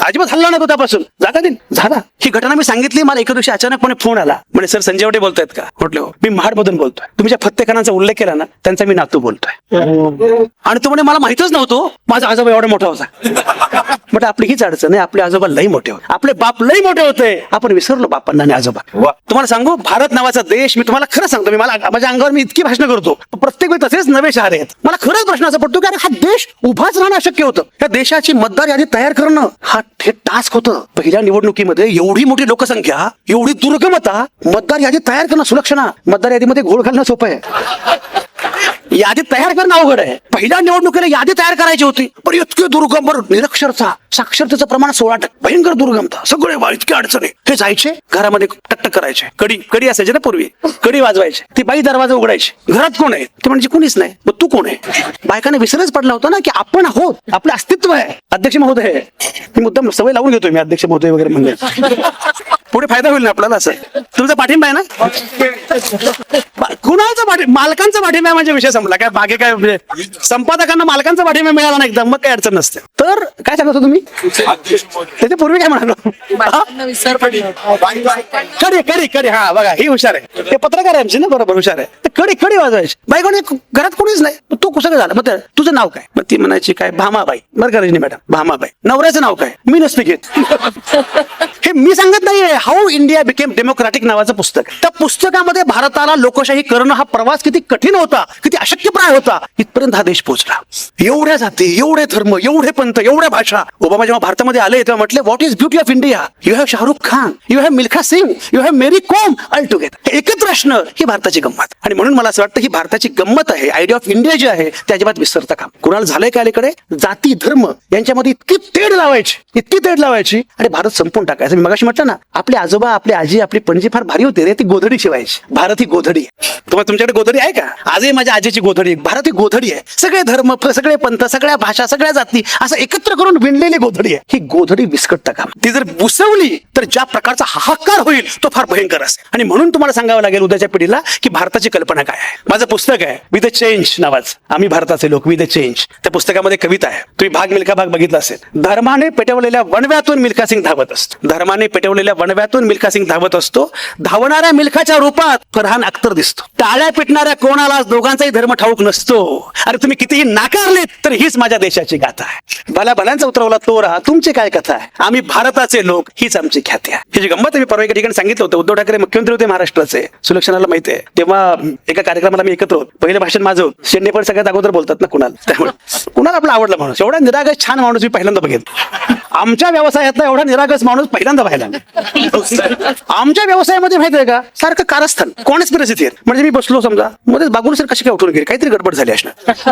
[SPEAKER 1] अजिबात हल्ला नाही तो त्यापासून. जागा दिली झाला. ही घटना मी सांगितली. मला एका दिवशी अचानकपणे फोन आला. म्हणजे सर संजय वडे बोलतायत का? म्हटलं हो. मी महाडमधून बोलतोय. तुम्ही ज्या फत्ते खानाचा उल्लेख केला ना त्यांचा मी नातू बोलतोय. आणि तो म्हणे मला माहितच नव्हतं माझा आजोबा एवढा मोठा होता. म्हटलं आपली हीच अडचण आहे. आपले आजोबा लई मोठे होते. आपले बाप लई मोठे होते. आपण विसरलो बापांना आणि आजोबा. तुम्हाला सांगू भारत नावाचा देश, मी तुम्हाला खरं सांगतो, मी मला माझ्या अंगावर मी इतकी भाषणं करतो प्रत्येक वेळी तसेच नवे शहर आहेत. मला खरंच प्रश्न असा पडतो की अरे हा देश उभाच राहणं अशक्य होतं. या देशाची मतदार यादी तयार करणं हा थेट टास्क होतं. पहिल्या निवडणुकीमध्ये एवढी मोठी लोकसंख्या, एवढी दुर्गमता, मतदार यादी तयार करणं सुलक्षणा. मतदार यादीमध्ये घोळ घालणं सोपं आहे. यादी तयार करणं अवघड आहे. पहिल्या निवडणुकीला यादी तयार करायची होती पण इतके दुर्गम. निरक्षरता, साक्षरतेचं प्रमाण 16%, भयंकर दुर्गमता, सगळे इतके अडचणी. हे जायचे घरामध्ये टकटक करायचे. कडी असायची ना पूर्वी, कडी वाजवायची. ती बाई दरवाजा उघडायची. घरात कोण आहे? ते म्हणजे कोणीच नाही. मग तू कोण आहे? बायकाने विसरच पडला होता ना की आपण आहोत, आपलं अस्तित्व आहे. अध्यक्ष महोदय, मी मुद्दाम सवय लावून घेतोय मी अध्यक्ष महोदय वगैरे म्हणजे पुढे फायदा होईल ना आपल्याला. असं तुमचा पाठिंबा आहे ना? कुणाचा पाठिंबा? मालकांचा पाठिंबा म्हणजे विषय संपला. काय मागे काय म्हणजे संपादकांना मालकांचा पाठिंबा मिळाला ना एकदम, मग काही अडचण नसते. तर काय सांगत तुम्ही त्याच्या पूर्वी काय म्हणालो? कडी हा बघा ही हुशार आहे. ते पत्रकार आहे आमची ना, बरोबर हुशार आहे. कडी वाजवायची. बाई कोणी घरात कोणीच नाही. तू कसं झालं? मग तुझं नाव काय? मग ती म्हणायची काय भामाबाई. बरं का रजनी मॅडम, भामाबाई. नवऱ्याचं नाव काय? मी नसते घेत. हे मी सांगत नाहीये. हाऊ इंडिया बिकेम डेमोक्रॅटिक नावाचं पुस्तक. त्या पुस्तकामध्ये भारताला लोकशाही करणं हा प्रवास किती कठीण होता, किती अशक्यप्राय होता, इथपर्यंत हा देश पोहोचला. एवढ्या जाती, एवढे धर्म, एवढे पंथ, एवढ्या भाषा. ओबामा जेव्हा भारतामध्ये आले तेव्हा म्हटले what is beauty of India? You have Shahrukh Khan, you have Milkha Singh, you have Mary Kom all together. एकत्र असणं ही भारताची गंमत. आणि म्हणून मला असं वाटतं ही भारताची गंमत आहे. आयडिया ऑफ इंडिया जी आहे ते अजिबात विसरता काम. कुणाला झालंय का अलीकडे जाती धर्म यांच्यामध्ये इतकी तेढ लावायची आणि भारत संपून टाकायचं. मी मगाशी म्हटलं ना, आपले आजोबा, आपली आजी, आपली पणजी फार भारी होते रे. ती गोधडी शिवायची. भारत ही गोधडी आहे. तुम्हाला तुमच्याकडे गोधडी आहे का? आजही माझ्या आजीची गोधडी. भारत ही गोधडी आहे. सगळे धर्म, सगळे पंथ, सगळ्या भाषा, सगळ्या जाती असं एकत्र करून विणलेली गोधडी आहे. ही गोधडी विस्कटता काम. ती जर बुसवली तर ज्या प्रकारचा हाहाकार होईल तो फार भयंकर असेल. आणि म्हणून तुम्हाला सांगावं लागेल उद्याच्या पिढीला की भारताची कल्पना काय आहे. माझं पुस्तक आहे विथ द चेंज नावाचं. आम्ही भारताचे लोक विथ द चेंज. त्या पुस्तकामध्ये कविता आहे. तुम्ही भाग मिल्खा भाग बघितला असेल. धर्माने पेटवलेल्या वणव्यातून मिल्खा सिंग धावत असतो. धर्माने पेटवलेल्या वणव्यातून मिल्खा सिंग धावत असतो. धावणाऱ्या मिल्खाच्या रूपात फरहान अख्तर दिसतो. टाळ्या पिटणाऱ्या कोणाला दोघांचाही धर्म ठाऊक नसतो. अरे तुम्ही कितीही नाकारलेत तर हीच माझ्या देशाची गाथा आहे. भल्यांचा उतरवला तो राहा, तुमची काय कथा आहे? आम्ही भारताचे लोक, हीच आमची ख्याती आहे. ही जी गंमत मी परवा एका ठिकाणी सांगितलं होतं. उद्धव ठाकरे मुख्यमंत्री होते महाराष्ट्राचे, सुलक्षणाला माहिती आहे. तेव्हा एका कार्यक्रमाला मी एकत्र होतो. पहिलं भाषण माझं होतं. शेंडे पण सगळ्यात अगोदर बोलतात ना कुणाला, त्यामुळे कुणाला आपला आवडला माणूस, एवढा निरागस छान माणूस मी पहिल्यांदा बघितला. आमच्या व्यवसायातला एवढा निरागस माणूस पहिल्यांदा पाहिला. आमच्या व्यवसायामध्ये माहिती आहे का सारखं कारस्थान कॉन्स्पिरसी थिअरी. म्हणजे मी बसलो समजा मध्येच बागुल सर कशी काय उठून गेली, काहीतरी गडबड झाली असणार.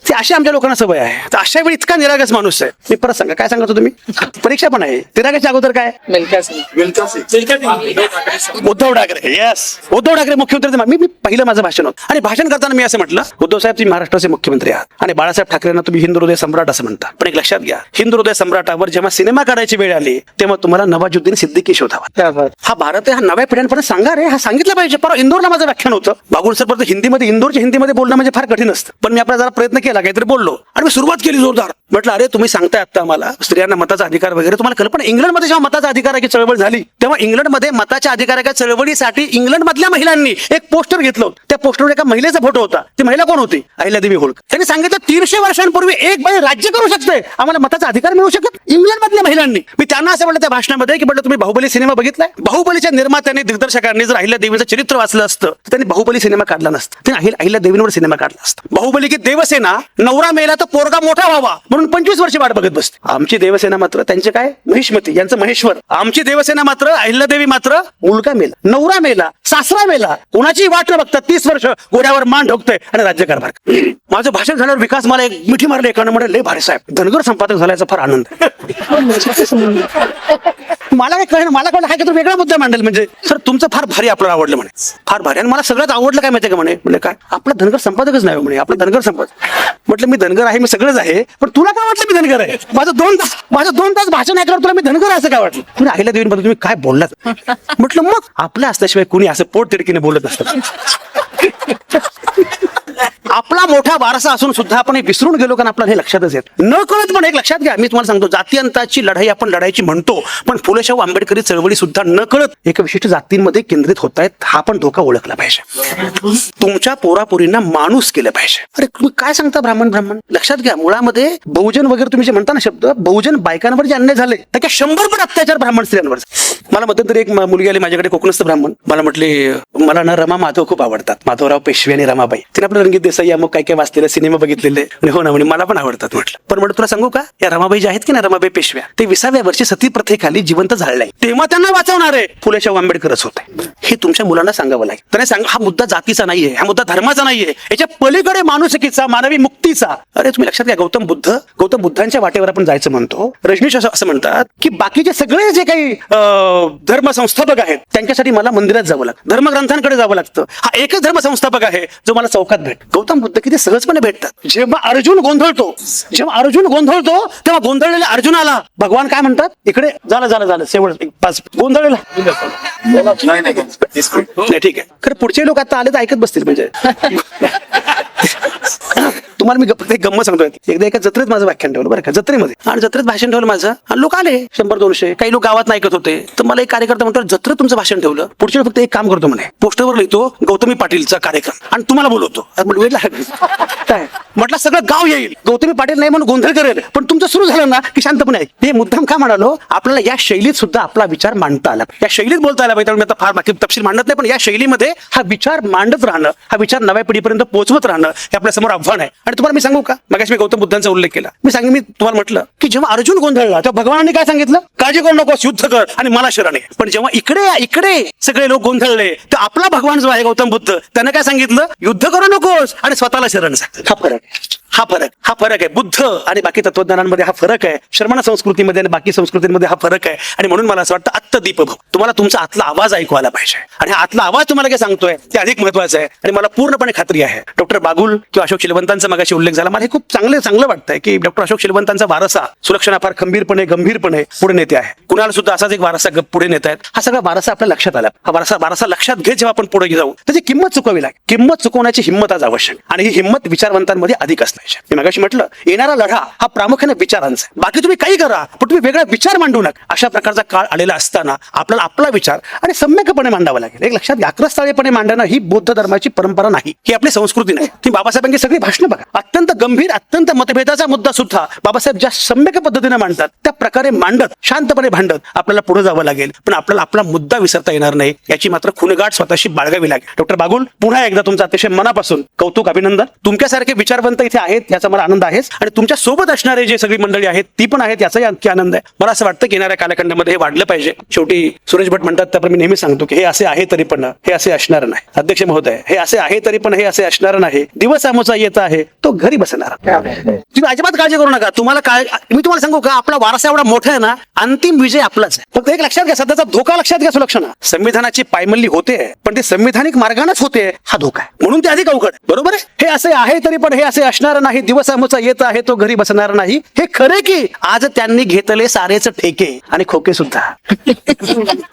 [SPEAKER 1] ते अशी आमच्या लोकांना सवय आहे. तर अशा वेळी इतका निरागस माणूस आहे. मी परत सांगा काय सांगतो तुम्ही, परीक्षा पण आहे. निरागसच्या अगोदर काय उद्धव ठाकरे. येस, उद्धव ठाकरे मुख्यमंत्री. मी पहिलं माझं भाषण होतं आणि भाषण करताना मी असं म्हटलं उद्धव साहेब तुम्ही महाराष्ट्राचे मुख्यमंत्री आहात आणि बाळासाहेब ठाकरेंना तुम्ही हिंदू हृदय सम्राट असं म्हणता. पण एक लक्षात घ्या, हिंदू हृदय सम्राटावर जेव्हा सिनेमा काढायची वेळ आली तेव्हा तुम्हाला नवाजुद्दीन सिद्दीकी शोधावा. हा भारत आहे, हा नव्या पिढ्यांपर्यंत सांगा रे, हा सांगितलं पाहिजे. परवा इंदोरला माझं व्याख्यान होतं. बागुल सर परत हिंदीमध्ये, इंदोरच्या हिंदीमध्ये बोलणं म्हणजे फार कठीण असतं. पण मी आपला जरा प्रयत्न केला, काहीतरी बोललो आणि मी सुरुवात केली जोरदार. म्हटलं अरे तुम्ही सांगताय आता आम्हाला स्त्रियांना मताचा अधिकार वगैरे, तुम्हाला कल्पना इंग्लंडमध्ये जेव्हा मताचा अधिकाराची चळवळ झाली तेव्हा इंग्लंडमध्ये मताच्या अधिकाराच्या चळवळीसाठी इंग्लंडमधल्या महिलांनी एक पोस्टर घेतलं होतं. त्या पोस्टरवर एका महिलेचा फोटो होता. ती महिला कोण होती? अहिल्यादेवी होळकर. त्यांनी सांगितलं 300 वर्षांपूर्वी एक बाई राज्य करू शकते, आम्हाला मताचा अधिकार मिळू शकत. इंग्लंडमधल्या महिलांनी. मी त्यांना असं म्हटलं त्या भाषणामध्ये की म्हटलं तुम्ही बाहुबली सिनेमा बघितलाय? बाहुबलीच्या निर्मात्यांनी, दिग्दर्शकांनी जर अहिल्यादेवीचं चरित्र वाचलं असतं तर त्यांनी बाहुबली सिनेमा काढला नसता. त्यांनी अहिल्यादेवींवर सिनेमा काढला असता. बाहुबली की देवसेना, नवरा मेला तर पोरगा मोठा व्हावा म्हणून 25 वर्ष वाट बघत बसते. आमची देवसेना मात्र त्यांचे काय महिष्मती यांचं महेश्वर. आमची देवसेना मात्र अहिल्यादेवी मात्र मुलगा मेला, नवरा मेला, सासरा मेला, कोणाची वाट न बघतात 30 वर्ष घोड्यावर मान ठोकतोय आणि राज्यकारभार. माझं भाषण झाल्यावर विकास मला एक मिठी मारली एकानं, म्हणे लय भारी साहेब, धनगर संपादक झाल्याचा फार आनंद. मला काय कळलं, मला कळलं काय वेगळा मुद्दा मांडेल. म्हणजे सर तुमचं फार भारी, आपल्याला आवडलं म्हणे, फार भारी. आणि मला सगळ्यात आवडलं काय माहिती का म्हणे, म्हणजे काय आपला धनगर संपादकच नाही म्हणे, आपला धनगर संपादक. म्हटलं मी धनगर आहे, मी सगळंच आहे, पण तुला काय वाटलं मी धनगर आहे? माझं दोन तास भाषण ऐकल्यावर तुला मी धनगर आहे असं काय वाटलं? तुम्ही आईला देवीन बद्दल तुम्ही काय बोललात? म्हटलं मग आपल्या असल्याशिवाय कुणी असं पोट तिडकीने बोलत असतं. आपला मोठा वारसा असून सुद्धा आपण हे विसरून गेलो, कारण आपल्याला हे लक्षातच येत न कळत. पण एक लक्षात घ्या, मी तुम्हाला सांगतो, जातीअंताची लढाई आपण लढायची म्हणतो, पण फुले शाहू आंबेडकरी चळवळी सुद्धा न कळत एक विशिष्ट जातींमध्ये केंद्रित होत आहेत. हा पण धोका ओळखला पाहिजे. तुमच्या पोरापोरींना माणूस केलं पाहिजे. अरे तुम्ही काय सांगता ब्राह्मण? लक्षात घ्या, मुळामध्ये बहुजन वगैरे तुम्ही जे म्हणता ना शब्द, बहुजन बायकांवर जे अन्याय झाले त्या 100 अत्याचार ब्राह्मण स्त्रियांवर. मला मध्यंतरी एक मुलगी आली माझ्याकडे, कोकणस्थ ब्राह्मण. मला म्हटली, मला ना रमा माधव खूप आवडतात, माधवराव पेशवे आणि रमाबाई. तिने आपलं रणजित देसाई मग काय काय वाचलेले सिनेमा बघितलेले. हो ना, म्हणे मला पण आवडतात. म्हटलं पण म्हणून तुला सांगू का, या रमाबाई ज्या आहेत की ना, रमाबाई पेशव्या, ते 20व्या वर्षी सती प्रथेखाली जिवंत जाळले, तेव्हा त्यांना वाचवणारे फुले शाहू आंबेडकरच होते. हे तुमच्या मुलांना सांगावं लागेल. त्यांना सांगा, हा मुद्दा जातीचा नाहीये, हा मुद्दा धर्माचा नाहीये, याच्या पलीकडे माणुसकीचा, मानवी मुक्तीचा. अरे तुम्ही लक्षात घ्या, गौतम बुद्धांच्या वाटेवर आपण जायचं म्हणतो. रजनीश असं म्हणतात की बाकीचे सगळे जे काही धर्म संस्थापक आहेत त्यांच्यासाठी मला मंदिरात जावं लागतं, धर्मग्रंथांकडे जावं लागतं. हा एकच धर्म संस्थापक आहे जो मला चौकात भेट. गौतम बुद्ध किती सहजपणे भेटतात. जेव्हा अर्जुन गोंधळतो तेव्हा गोंधळलेल्या अर्जुनाला भगवान काय म्हणतात, इकडे झालं शेवट पाच गोंधळलेला नाही, ठीक आहे. खरं पुढचे लोक आता आले तर ऐकत बसतील. म्हणजे तुम्हाला मी एक गंमत सांगतोय. एकदा एका जत्रेत माझं व्याख्यान ठेवलं बरं का, जत्रेमध्ये, आणि जत्रेत भाषण ठेवलं माझं, आणि लोक आले 100-200. काही लोक गावात ऐकत होते. तर मला एक कार्यकर्ता म्हणतो, जत्रेत तुमचं भाषण ठेवलं, पुढच्या फक्त एक काम करतो म्हणे, पोस्टरवर लिहितो गौतमी पाटीलचा कार्यक्रम आणि तुम्हाला बोलवतो. काय म्हटलं, सगळं गाव येईल, गौतमी पाटील नाही म्हणून गोंधळ करेल, पण तुमचं सुरू झालं ना की शांतपणे ऐक. हे मुद्दाम का म्हणालो, आपल्याला या शैलीत सुद्धा आपला विचार मांडता आला, या शैलीत बोलता आला पाहिजे. मी आता फार बाकी तपशील मांडत नाही, पण या शैलीमध्ये हा विचार मांडत राहणं, हा विचार नव्या पिढीपर्यंत पोहोचवत राहणं हे आपल्या समोर आव्हान आहे. आणि तुम्हाला मी सांगू का, मगाशी मी गौतम बुद्धांचा उल्लेख केला. मी तुम्हाला म्हटलं की जेव्हा अर्जुन गोंधळला तेव्हा भगवानांनी काय सांगितलं, काळजी करू नकोस, युद्ध कर आणि मला शरण आहे. पण जेव्हा इकडे सगळे लोक गोंधळले तर आपला भगवान जो आहे गौतम बुद्ध, त्यानं काय सांगितलं, युद्ध करू नकोस आणि स्वतःला शरण जा. हा फरक आहे. बुद्ध आणि बाकी तत्वज्ञानांमध्ये हा फरक आहे, श्रमण संस्कृतीमध्ये आणि बाकी संस्कृतींमध्ये हा फरक आहे. आणि म्हणून मला असं वाटतं, आत्तदीप भाऊ, तुम्हाला तुमचा आतला आवाज ऐकू आला पाहिजे. आणि हा आतला आवाज तुम्हाला काय सांगतोय ते अधिक महत्वाचं आहे. आणि मला पूर्णपणे खात्री आहे, डॉक्टर बागुल किंवा अशोक शिलवंतांचा मगाशी उल्लेख झाला, मला हे खूप चांगलं वाटतंय की डॉक्टर अशोक शिलवंतांचा वारसा सुलक्षणा फार खंबीरपणे गंभीरपणे पुढे नेते आहे. कुणाला सुद्धा असाच एक वारसा पुढे नेत आहेत. हा सगळा वारसा आपल्या लक्षात आला. हा वारसा लक्षात घेत जेव्हा आपण पुढे जाऊ, त्याची किंमत चुकवावी लागेल. किंमत चुकवण्याची हिंमत आज आवश्यक, आणि ही हिंमत विचारवंतांमध्ये अधिक असण्याची. मी मगाशी म्हटलं, येणारा लढा हा प्रामुख्याने विचारांचा. बाकी तुम्ही काही करा, पण तुम्ही वेगळा विचार मांडू नका. अशा प्रकारचा काळ आलेला असताना आपल्याला आपला विचार आणि सम्यकपणे मांडावा लागेल. एक लक्षात घ्या, आक्रस्ताळेपणे मांडणं ही बौद्ध धर्माची परंपरा नाही, ही आपली संस्कृती नाही. तुम्ही बाबासाहेबांची सगळी भाषणं बघा, अत्यंत गंभीर, अत्यंत मतभेदाचा मुद्दा सुद्धा बाबासाहेब ज्या सम्यक पद्धतीने मांडतात त्या प्रकारे मांडत, शांतपणे भांडत आपल्याला पुढे जावं लागेल. पण आपल्याला आपला मुद्दा विसरता येणार नाही, याची मात्र खुणगाठ स्वतःशी बाळगावी लागेल. डॉक्टर बागुल, पुन्हा एकदा तुमचं अतिशय मनापासून कौतुक, अभिनंदन. तुमच्यासारखे विचारवंत इथे आहेत याचा मला आनंद आहे, आणि तुमच्या सोबत असणारे जे सगळी मंडळी आहेत ती पण आहेत याचाही आणखी आनंद आहे. मला असं वाटतं की येणाऱ्या कालखंडामध्ये हे वाढलं पाहिजे. शेवटी सुरेश भट म्हणतात त्याप्रमाणे मी नेहमी सांगतो की हे असे आहे तरी पण हे असे असणार नाही. अध्यक्ष महोदय, हे असे आहे तरी पण हे असे असणार नाही. दिवस आमोचा येत आहे तो घरी बसणार. तुम्ही अजिबात काळजी करू नका. तुम्हाला मी तुम्हाला सांगू का, आपला वारसा एवढा मोठा आहे ना, अंतिम विजय आपलाच आहे. फक्त एक लक्षात घ्या, सध्याचा धोका लक्षात घ्या. सुलक्षणा, संविधानाची पायमल्ली होते, पण ते संविधानिक मार्गानेच होते, हा धोका आहे. म्हणून ते अधिक अवघड, बरोबर आहे. हे असे आहे तरी पण हे असे असणार नाही. दिवस आमोचा येत आहे तो घरी बसणार नाही. हे खरे की आज त्यांनी घेतले सारेच ठेके आणि खोके सुद्धा,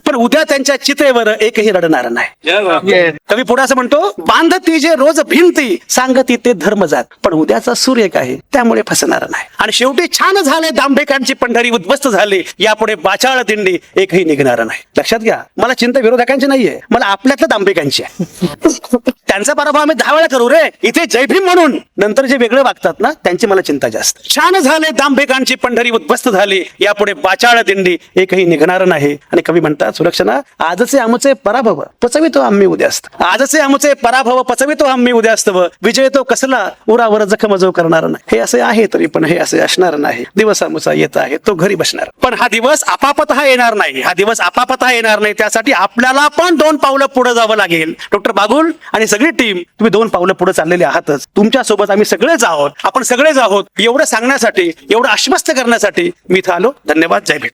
[SPEAKER 1] पण उद्या त्यांच्या चितेवर एकही रडणार नाही. कवी पुढे असं म्हणतो, बांधती जे रोज भिंती, सांगती ते धर्म जात, पण उद्याचा सूर्य आहे त्यामुळे फसणार नाही. आणि शेवटी छान झाले दांभिकांची पंढरी, उद्ध्वस्त झाली यापुढे बाचाळ दिंडी, एकही निघणार नाही. लक्षात घ्या, मला चिंता विरोधकांची नाहीये, मला आपल्यातल्या दांभिकांची आहे. त्यांचा पराभव आम्ही 10 वेळा करू रे, इथे जय भीम म्हणून, नंतर जे वेगळे वागतात ना त्यांची मला चिंता जास्त. छान झाले दांभिकांची पंढरी, उद्ध्वस्त झाली यापुढे बाचाळ दिंडी, एकही निघणार नाही. आणि कवी म्हणतात, सुलक्षणा, आजचे आमचे पराभव पचवितो आम्ही उद्यास्त. आजचे आमचे पराभव पचवितो आम्ही उद्यास्तव, विजय तो कसला उरावर जखम जो करणार नाही. हे असे आहे तरी पण हे असे असणार नाही. दिवस आमचा येत आहे तो घरी बसणार, पण हा दिवस आपापतः येणार नाही. हा दिवस आपापतः येणार नाही, त्यासाठी आपल्याला पण 2 पावलं पुढे जावं लागेल. डॉक्टर बागुल आणि सगळी टीम, तुम्ही 2 पावलं पुढे चाललेले आहातच. तुमच्या सोबत आम्ही सगळेच आहोत, आपण सगळेच आहोत. एवढं सांगण्यासाठी, एवढं आश्वस्त करण्यासाठी मी इथं आलो. धन्यवाद. जय भीम.